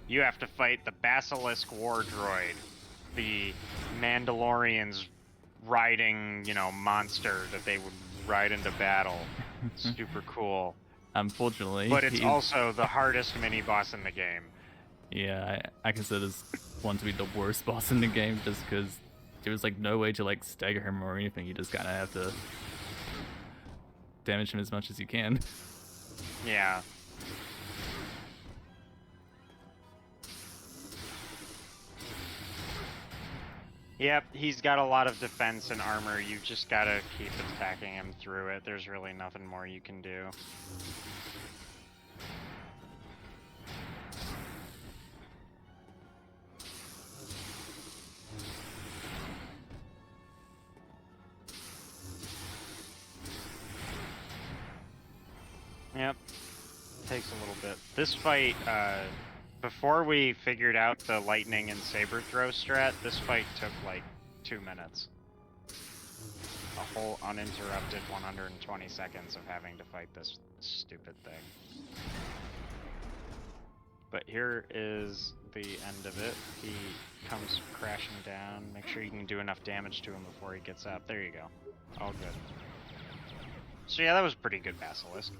You have to fight the Basilisk War Droid, the Mandalorians riding, monster that they would ride into battle. Super cool. Unfortunately. But it's also the hardest mini-boss in the game. Yeah, I consider this one to be the worst boss in the game just because there was like no way to like stagger him or anything. You just kind of have to damage him as much as you can. Yeah. Yep, he's got a lot of defense and armor. You've just got to keep attacking him through it. There's really nothing more you can do. Yep, takes a little bit. This fight, before we figured out the lightning and saber throw strat, this fight took like 2 minutes. A whole uninterrupted 120 seconds of having to fight this stupid thing. But here is the end of it. He comes crashing down. Make sure you can do enough damage to him before he gets up. There you go. All good. So yeah, that was pretty good Basilisk.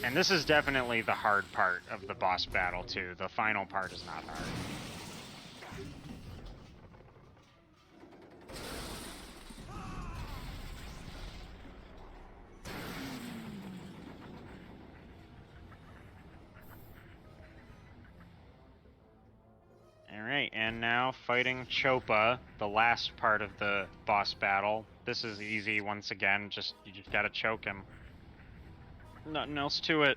And this is definitely the hard part of the boss battle too. The final part is not hard. Alright, and now fighting Chopa, the last part of the boss battle. This is easy once again, you just gotta choke him. Nothing else to it.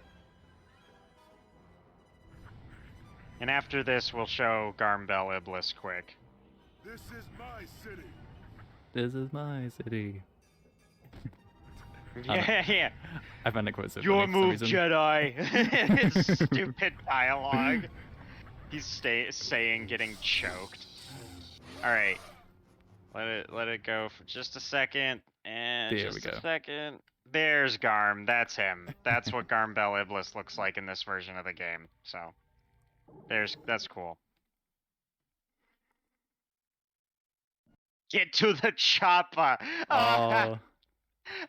And after this, we'll show Garmbel Iblis quick. This is my city. This is my city. Yeah. I find it quite so Your funny for some move, reason. Jedi! Stupid dialogue. He's saying getting choked. Alright. Let it go for just a second. And There just we a go. second. There's Garm. That's him. That's what Garmbel Iblis looks like in this version of the game. So that's cool. Get to the chopper. Oh,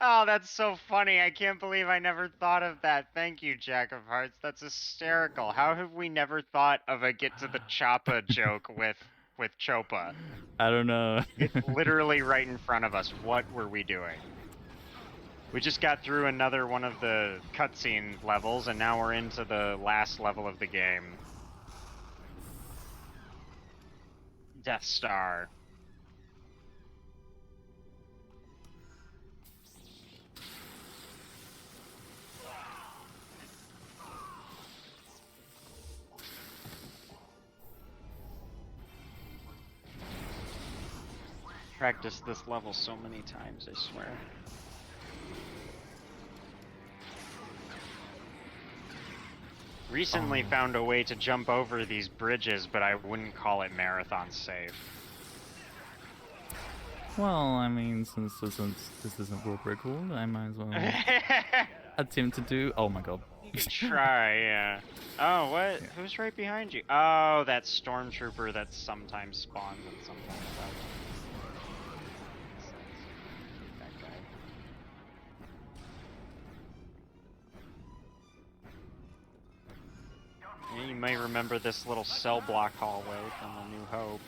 Oh, that's so funny. I can't believe I never thought of that. Thank you, Jack of Hearts. That's hysterical. How have we never thought of a get to the choppa joke with Chopa? I don't know. It's literally right in front of us. What were we doing? We just got through another one of the cutscene levels, and now we're into the last level of the game. Death Star. Practiced this level so many times, I swear. Recently found a way to jump over these bridges, but I wouldn't call it marathon safe. Well, I mean, since this isn't World Record, I might as well attempt to do. Oh my god. Try, yeah. Oh, what? Yeah. Who's right behind you? Oh, that stormtrooper that sometimes spawns and sometimes doesn't. That guy. Yeah, you may remember this little cell block hallway from A New Hope.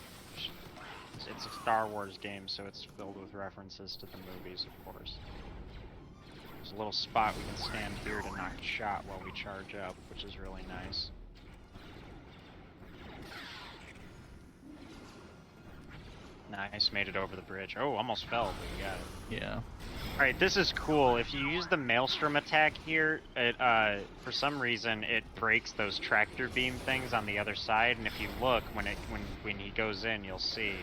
It's a Star Wars game, so it's filled with references to the movies, of course. There's a little spot we can stand here to knock a shot while we charge up, which is really nice. Nice, made it over the bridge. Oh, almost fell, but we got it. Yeah. Alright, this is cool. If you use the Maelstrom attack here, it, for some reason, it breaks those tractor beam things on the other side, and if you look, when he goes in, you'll see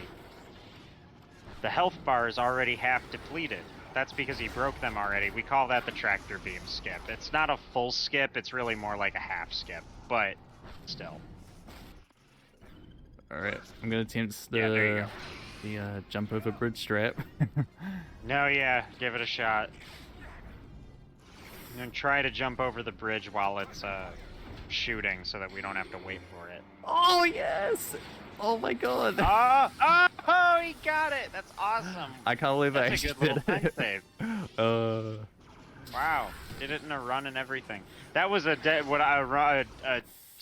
the health bar is already half depleted. That's because he broke them already. We call that the tractor beam skip. It's not a full skip, it's really more like a half skip, but still. Alright, I'm gonna attempt there you go. the jump over bridge strap. No, yeah, give it a shot. I'm gonna try to jump over the bridge while it's shooting so that we don't have to wait for it. Oh yes! Oh my god! Oh, he got it! That's awesome! I can't believe I That's a actually good little did time it. save. Wow, did it in a run and everything. That was a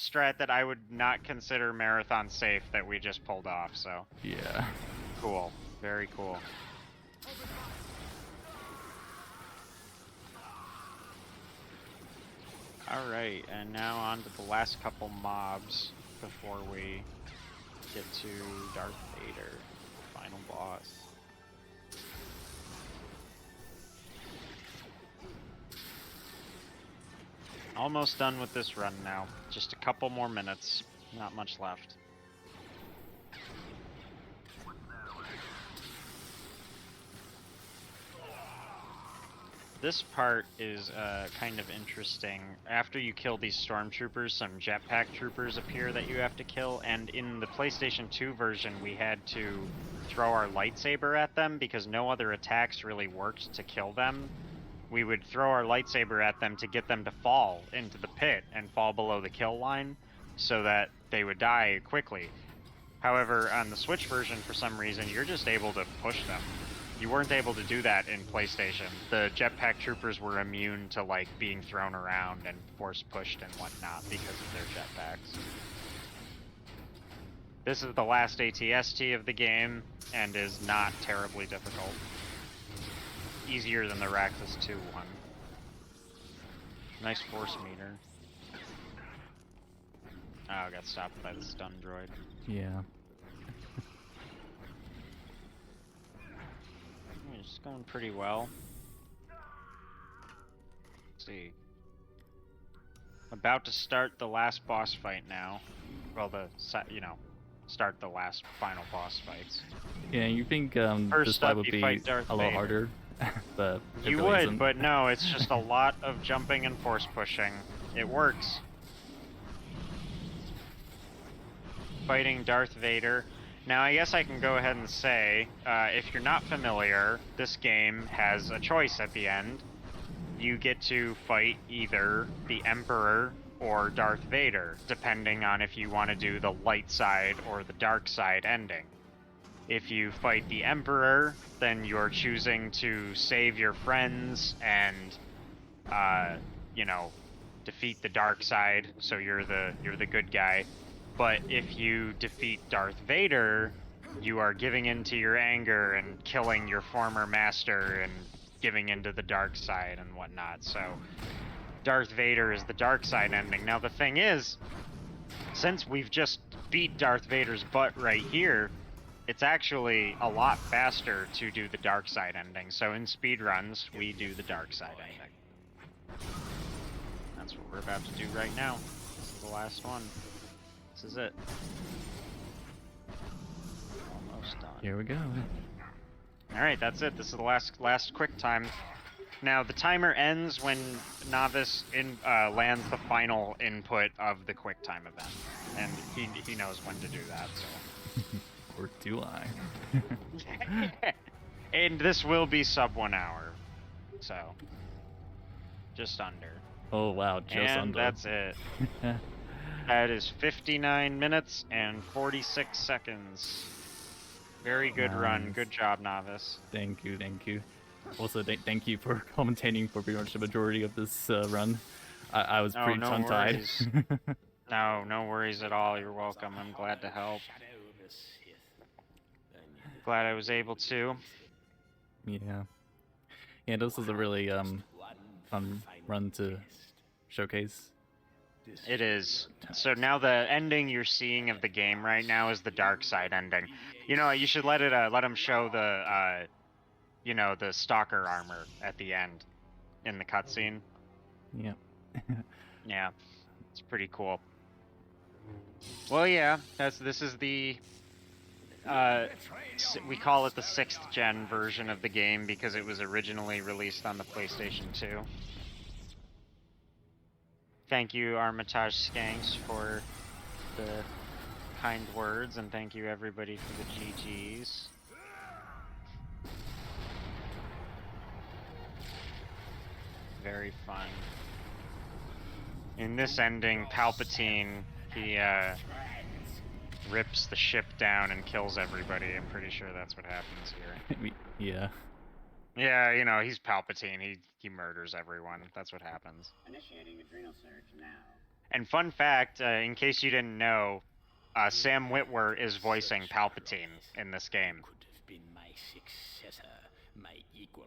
strat that I would not consider marathon safe that we just pulled off, so Yeah. cool. Very cool. Alright, and now on to the last couple mobs before we get to Darth Vader, final boss. Almost done with this run now. Just a couple more minutes. Not much left. This part is kind of interesting. After you kill these stormtroopers, some jetpack troopers appear that you have to kill, and in the PlayStation 2 version we had to throw our lightsaber at them because no other attacks really worked to kill them. We would throw our lightsaber at them to get them to fall into the pit and fall below the kill line so that they would die quickly. However, on the Switch version, for some reason, you're just able to push them. You weren't able to do that in PlayStation. The jetpack troopers were immune to like being thrown around and force pushed and whatnot because of their jetpacks. This is the last ATST of the game and is not terribly difficult. Easier than the Raxus 2 one. Nice force meter. Oh, I got stopped by the stun droid. Yeah. It's going pretty well. Let's see. About to start the last boss fight now. Well, start the last final boss fights. Yeah, you think this First fight up, would you be fight Darth a lot Vader. harder, but it You really would, isn't. but no, it's just a lot of jumping and force pushing. It works. Fighting Darth Vader. Now, I guess I can go ahead and say, if you're not familiar, this game has a choice at the end. You get to fight either the Emperor or Darth Vader, depending on if you want to do the light side or the dark side ending. If you fight the Emperor, then you're choosing to save your friends and, defeat the dark side, so you're the good guy. But if you defeat Darth Vader, you are giving in to your anger and killing your former master and giving into the dark side and whatnot. So Darth Vader is the dark side ending. Now the thing is, since we've just beat Darth Vader's butt right here, it's actually a lot faster to do the dark side ending. So in speedruns, we do the dark side ending. That's what we're about to do right now. This is the last one. This is it. Almost done. Here we go. Alright, that's it. This is the last quick time. Now, the timer ends when Novice lands the final input of the quick time event. And he knows when to do that, so. Or do I? And this will be sub 1 hour. So. Just under. Oh wow, just and under. that's it. That is 59 minutes and 46 seconds. Very good run. Nice. Good job, Novice. Thank you, thank you. Also, thank you for commentating for pretty much the majority of this run. I was pretty no tongue-tied. worries. No worries at all. You're welcome. I'm glad to help. Glad I was able to. Yeah. Yeah, this is a really fun run to showcase. It is. So now the ending you're seeing of the game right now is the dark side ending. You know, you should let him show the the stalker armor at the end in the cutscene. Yeah. Yeah, it's pretty cool. Well, yeah, this is the we call it the 6th gen version of the game because it was originally released on the PlayStation 2. Thank you, Armitage Skanks, for the kind words, and thank you everybody for the GGs. Very fun. In this ending, Palpatine, he rips the ship down and kills everybody. I'm pretty sure that's what happens here. Yeah. Yeah, you know, he's Palpatine. He murders everyone. That's what happens. Initiating adrenal surge now. And fun fact, in case you didn't know, Sam Witwer is voicing Palpatine in this game. Could have been my successor, my equal,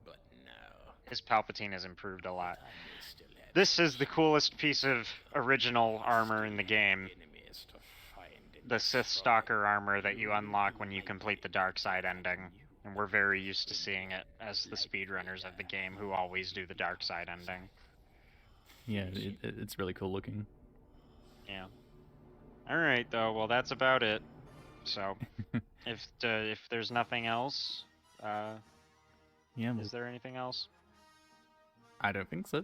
but no. His Palpatine has improved a lot. I may still have This is the coolest piece of original armor in the game. enemies to find in The Sith Stalker armor that you unlock when you complete the dark side ending. And we're very used to seeing it as the speedrunners of the game who always do the dark side ending. Yeah, it's really cool looking. Yeah. Alright, though, well, that's about it. So, if there's nothing else, Yeah, well, is there anything else? I don't think so.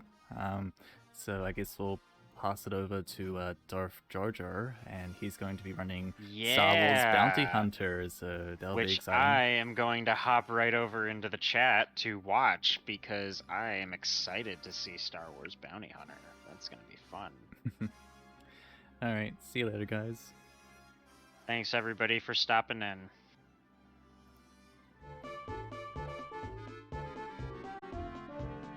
So I guess we'll pass it over to Darth Jar Jar, and he's going to be running Star Wars Bounty Yeah. Hunter, so that'll be Which exciting. I am going to hop right over into the chat to watch because I am excited to see Star Wars Bounty Hunter. That's going to be fun. Alright, see you later, guys. Thanks everybody for stopping in.